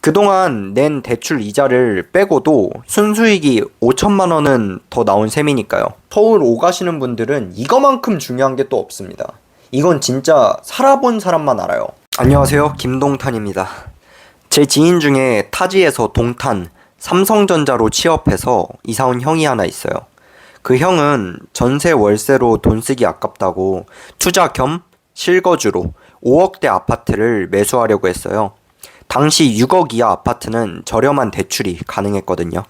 그동안 낸 대출 이자를 빼고도 순수익이 5천만 원은 더 나온 셈이니까요. 서울 오가시는 분들은 이거만큼 중요한 게 또 없습니다. 이건 진짜 살아본 사람만 알아요. 안녕하세요, 김동탄입니다. 제 지인 중에 타지에서 동탄, 삼성전자로 취업해서 이사 온 형이 하나 있어요. 그 형은 전세 월세로 돈 쓰기 아깝다고 투자 겸 실거주로 5억대 아파트를 매수하려고 했어요. 당시 6억 이하 아파트는 저렴한 대출이 가능했거든요.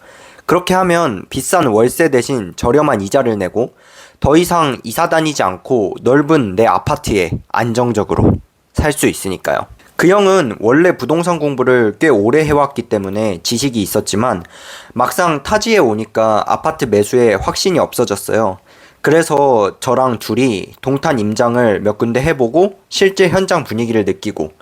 그렇게 하면 비싼 월세 대신 저렴한 이자를 내고 더 이상 이사 다니지 않고 넓은 내 아파트에 안정적으로 살 수 있으니까요. 그 형은 원래 부동산 공부를 꽤 오래 해왔기 때문에 지식이 있었지만 막상 타지에 오니까 아파트 매수에 확신이 없어졌어요. 그래서 저랑 둘이 동탄 임장을 몇 군데 해보고 실제 현장 분위기를 느끼고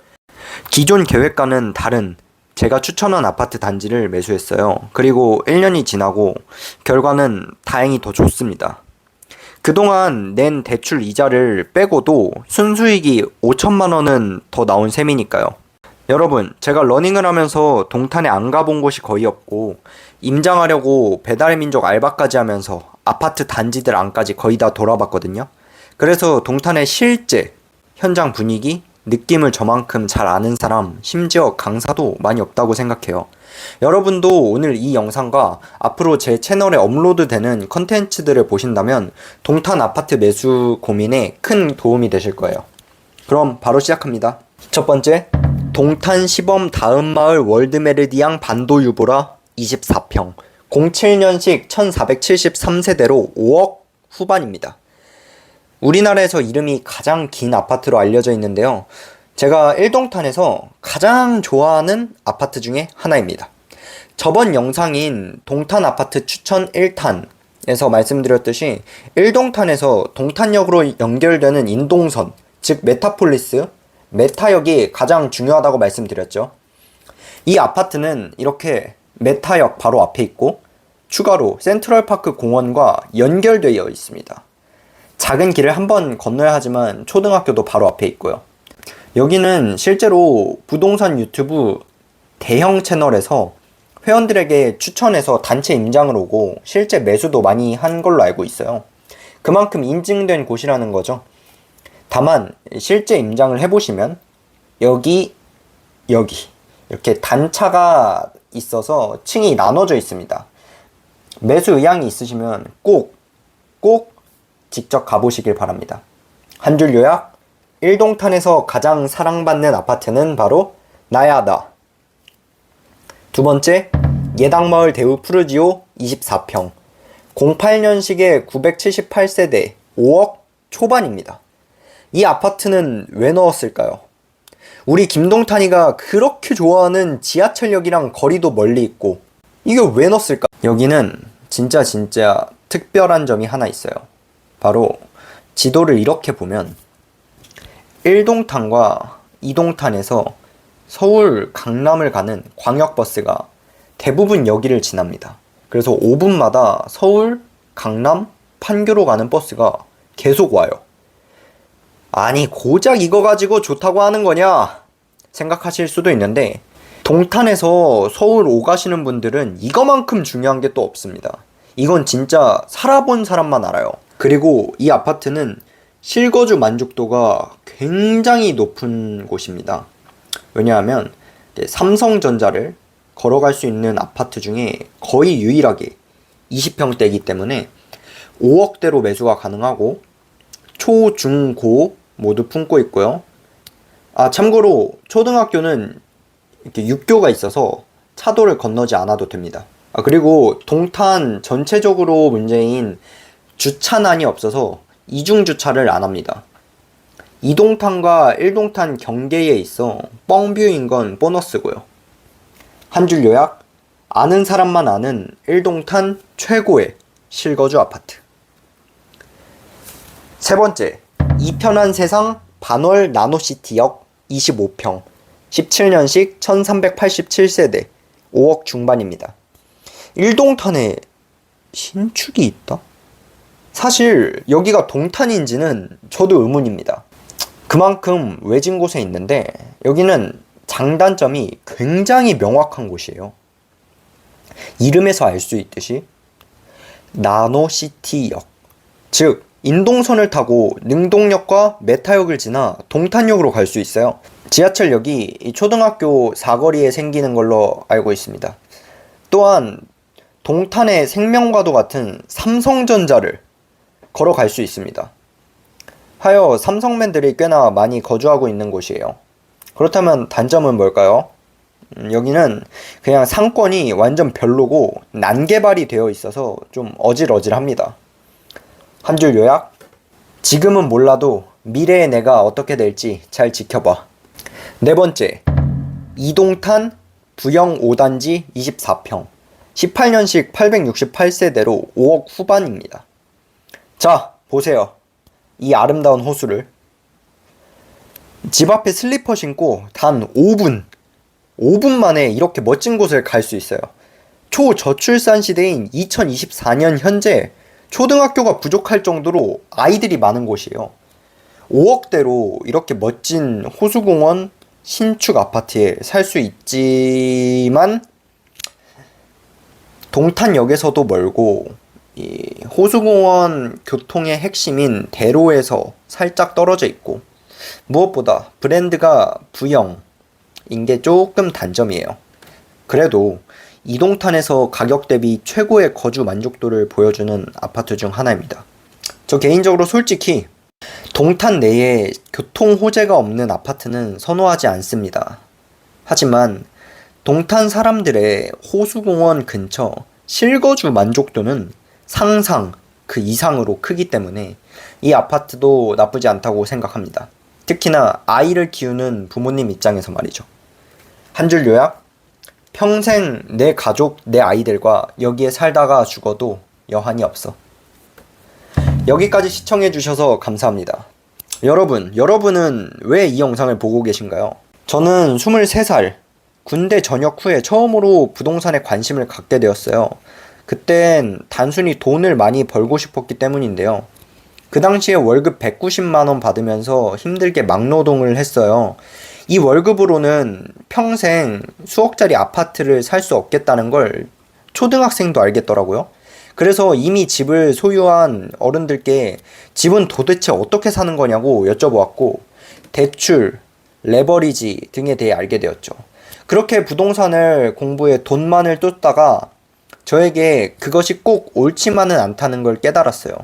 기존 계획과는 다른 제가 추천한 아파트 단지를 매수했어요. 그리고 1년이 지나고 결과는 다행히 더 좋습니다. 그동안 낸 대출 이자를 빼고도 순수익이 5천만 원은 더 나온 셈이니까요. 여러분, 제가 러닝을 하면서 동탄에 안 가본 곳이 거의 없고 임장하려고 배달의 민족 알바까지 하면서 아파트 단지들 안까지 거의 다 돌아봤거든요. 그래서 동탄의 실제 현장 분위기, 느낌을 저만큼 잘 아는 사람, 심지어 강사도 많이 없다고 생각해요. 여러분도 오늘 이 영상과 앞으로 제 채널에 업로드되는 컨텐츠들을 보신다면 동탄 아파트 매수 고민에 큰 도움이 되실 거예요. 그럼 바로 시작합니다. 첫 번째, 동탄 시범 다음마을 월드메르디앙 반도유보라 24평 07년식 1473세대로 5억 후반입니다. 우리나라에서 이름이 가장 긴 아파트로 알려져 있는데요. 제가 1동탄에서 가장 좋아하는 아파트 중에 하나입니다. 저번 영상인 동탄 아파트 추천 1탄에서 말씀드렸듯이 1동탄에서 동탄역으로 연결되는 인동선, 즉 메타폴리스, 메타역이 가장 중요하다고 말씀드렸죠. 이 아파트는 이렇게 메타역 바로 앞에 있고 추가로 센트럴파크 공원과 연결되어 있습니다. 작은 길을 한번 건너야 하지만 초등학교도 바로 앞에 있고요. 여기는 실제로 부동산 유튜브 대형 채널에서 회원들에게 추천해서 단체 임장을 오고 실제 매수도 많이 한 걸로 알고 있어요. 그만큼 인증된 곳이라는 거죠. 다만 실제 임장을 해보시면 여기 이렇게 단차가 있어서 층이 나눠져 있습니다. 매수 의향이 있으시면 꼭 직접 가보시길 바랍니다. 한 줄 요약, 1동탄에서 가장 사랑받는 아파트는 바로 나야다. 두 번째, 예당마을 대우 푸르지오 24평 08년식의 978세대 5억 초반입니다. 이 아파트는 왜 넣었을까요? 우리 김동탄이가 그렇게 좋아하는 지하철역이랑 거리도 멀리 있고 이게 왜 넣었을까? 여기는 진짜 특별한 점이 하나 있어요. 바로 지도를 이렇게 보면 1동탄과 2동탄에서 서울 강남을 가는 광역버스가 대부분 여기를 지납니다. 그래서 5분마다 서울, 강남, 판교로 가는 버스가 계속 와요. 아니 고작 이거 가지고 좋다고 하는 거냐 생각하실 수도 있는데 동탄에서 서울 오가시는 분들은 이거만큼 중요한 게 또 없습니다. 이건 진짜 살아본 사람만 알아요. 그리고 이 아파트는 실거주 만족도가 굉장히 높은 곳입니다. 왜냐하면 삼성전자를 걸어갈 수 있는 아파트 중에 거의 유일하게 20평대이기 때문에 5억대로 매수가 가능하고 초, 중, 고 모두 품고 있고요. 참고로 초등학교는 이렇게 육교가 있어서 차도를 건너지 않아도 됩니다. 그리고 동탄 전체적으로 문제인 주차난이 없어서 이중주차를 안 합니다. 2동탄과 1동탄 경계에 있어 뻥뷰인 건 보너스고요. 한 줄 요약, 아는 사람만 아는 1동탄 최고의 실거주 아파트. 세 번째, 이편한 세상 반월 나노시티역 25평 17년식 1387세대 5억 중반입니다. 1동탄에 신축이 있다? 사실 여기가 동탄인지는 저도 의문입니다. 그만큼 외진 곳에 있는데 여기는 장단점이 굉장히 명확한 곳이에요. 이름에서 알 수 있듯이 나노시티역, 즉 인동선을 타고 능동역과 메타역을 지나 동탄역으로 갈 수 있어요. 지하철역이 이 초등학교 사거리에 생기는 걸로 알고 있습니다. 또한 동탄의 생명과도 같은 삼성전자를 걸어갈 수 있습니다. 하여 삼성맨들이 꽤나 많이 거주하고 있는 곳이에요. 그렇다면 단점은 뭘까요? 여기는 그냥 상권이 완전 별로고 난개발이 되어 있어서 좀 어질어질합니다. 한 줄 요약? 지금은 몰라도 미래의 내가 어떻게 될지 잘 지켜봐. 네 번째, 이동탄 부영 5단지 24평 18년식 868세대로 5억 후반입니다. 자, 보세요. 이 아름다운 호수를. 집 앞에 슬리퍼 신고 단 5분 만에 이렇게 멋진 곳을 갈 수 있어요. 초저출산 시대인 2024년 현재 초등학교가 부족할 정도로 아이들이 많은 곳이에요. 5억대로 이렇게 멋진 호수공원 신축 아파트에 살 수 있지만 동탄역에서도 멀고 이 호수공원 교통의 핵심인 대로에서 살짝 떨어져 있고 무엇보다 브랜드가 부영인 게 조금 단점이에요. 그래도 이동탄에서 가격 대비 최고의 거주 만족도를 보여주는 아파트 중 하나입니다. 저 개인적으로 솔직히 동탄 내에 교통 호재가 없는 아파트는 선호하지 않습니다. 하지만 동탄 사람들의 호수공원 근처 실거주 만족도는 상상 그 이상으로 크기 때문에 이 아파트도 나쁘지 않다고 생각합니다. 특히나 아이를 키우는 부모님 입장에서 말이죠. 한 줄 요약? 평생 내 가족, 내 아이들과 여기에 살다가 죽어도 여한이 없어. 여기까지 시청해주셔서 감사합니다. 여러분은 왜 이 영상을 보고 계신가요? 저는 23살, 군대 전역 후에 처음으로 부동산에 관심을 갖게 되었어요. 그땐 단순히 돈을 많이 벌고 싶었기 때문인데요. 그 당시에 월급 190만원 받으면서 힘들게 막노동을 했어요. 이 월급으로는 평생 수억짜리 아파트를 살 수 없겠다는 걸 초등학생도 알겠더라고요. 그래서 이미 집을 소유한 어른들께 집은 도대체 어떻게 사는 거냐고 여쭤보았고 대출, 레버리지 등에 대해 알게 되었죠. 그렇게 부동산을 공부해 돈만을 쫓다가 저에게 그것이 꼭 옳지만은 않다는 걸 깨달았어요.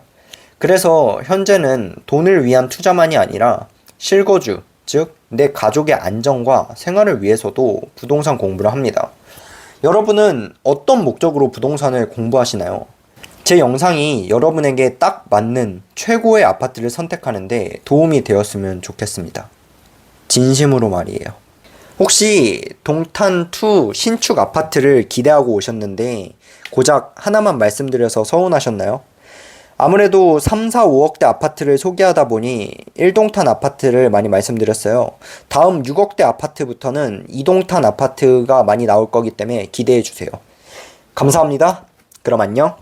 그래서 현재는 돈을 위한 투자만이 아니라 실거주, 즉 내 가족의 안정과 생활을 위해서도 부동산 공부를 합니다. 여러분은 어떤 목적으로 부동산을 공부하시나요? 제 영상이 여러분에게 딱 맞는 최고의 아파트를 선택하는데 도움이 되었으면 좋겠습니다. 진심으로 말이에요. 혹시 동탄2 신축 아파트를 기대하고 오셨는데 고작 하나만 말씀드려서 서운하셨나요? 아무래도 3, 4, 5억대 아파트를 소개하다 보니 1동탄 아파트를 많이 말씀드렸어요. 다음 6억대 아파트부터는 2동탄 아파트가 많이 나올 거기 때문에 기대해주세요. 감사합니다. 그럼 안녕.